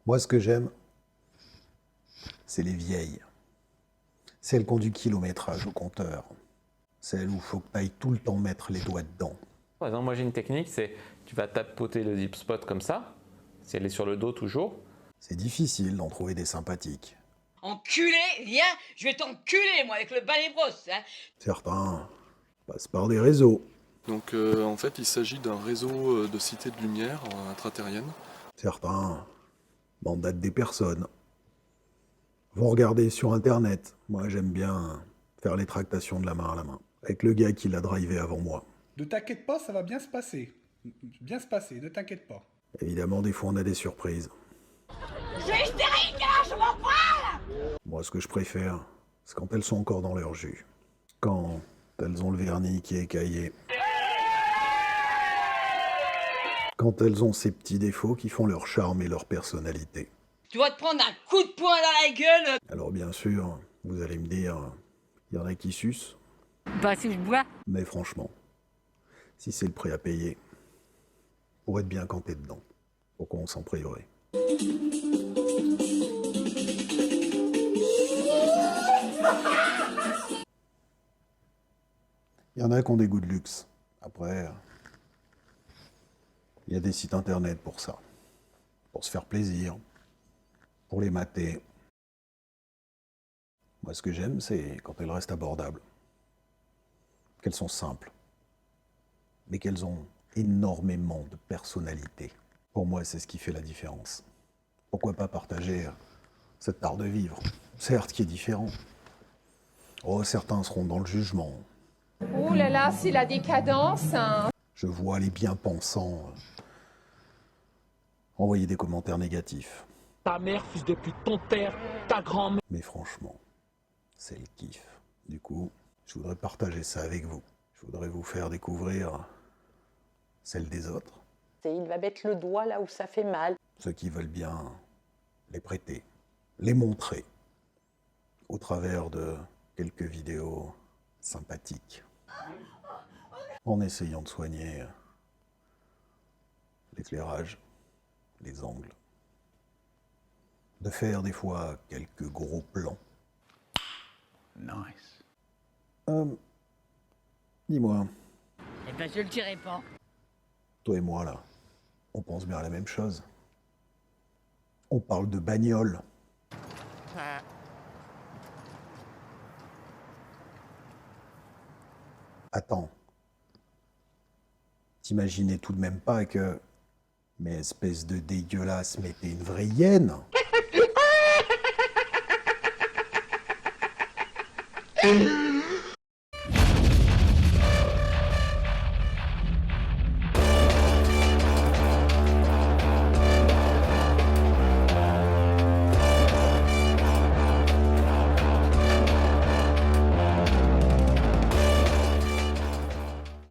Moi, ce que j'aime, c'est les vieilles. Celles qui ont du kilométrage au compteur. Celles où il faut que tu ailles tout le temps mettre les doigts dedans. Par exemple, moi j'ai une technique, c'est tu vas tapoter le zip spot comme ça, si elle est sur le dos toujours. C'est difficile d'en trouver des sympathiques. Enculé, viens, je vais t'enculer, moi, avec le balai brosse, hein. Certains passent par des réseaux. Donc en fait, il s'agit d'un réseau de cités de lumière intraterriennes. Certains mandatent des personnes. Vont regarder sur Internet. Moi, j'aime bien faire les tractations de la main à la main. Avec le gars qui l'a drivé avant moi. Ne t'inquiète pas, ça va bien se passer. Bien se passer, ne t'inquiète pas. Évidemment, des fois, on a des surprises. Je suis hystérique, hein, je m'en parle. Moi, ce que je préfère, c'est quand elles sont encore dans leur jus. Quand elles ont le vernis qui est écaillé. Quand elles ont ces petits défauts qui font leur charme et leur personnalité. Tu vas te prendre un coup de poing dans la gueule. Alors bien sûr, vous allez me dire, il y en a qui sucent. Bah si je bois. Mais franchement, si c'est le prix à payer, pour être bien quand t'es dedans, pourquoi on s'en priverait? Il y en a qui ont des goûts de luxe. Après, il y a des sites internet pour ça. Pour se faire plaisir, pour les mater. Moi, ce que j'aime, c'est quand elles restent abordables. Qu'elles sont simples. Mais qu'elles ont énormément de personnalité. Pour moi, c'est ce qui fait la différence. Pourquoi pas partager cet art de vivre, certes qui est différent. Oh, certains seront dans le jugement. Ouh là là, c'est la décadence, hein. Je vois les bien-pensants envoyer des commentaires négatifs. Ta mère, fils de pute, ton père, ta grand-mère. Mais franchement, c'est le kiff. Du coup, je voudrais partager ça avec vous. Je voudrais vous faire découvrir celle des autres. Il va mettre le doigt là où ça fait mal. Ceux qui veulent bien les prêter, les montrer, au travers de quelques vidéos sympathiques, en essayant de soigner l'éclairage, les angles, de faire des fois quelques gros plans. Nice. Dis-moi, Eh ben je le dirai pas. toi et moi là, on pense bien à la même chose. On parle de bagnole. Attends. T'imaginais tout de même pas que mes espèces de dégueulasses mettaient une vraie hyène?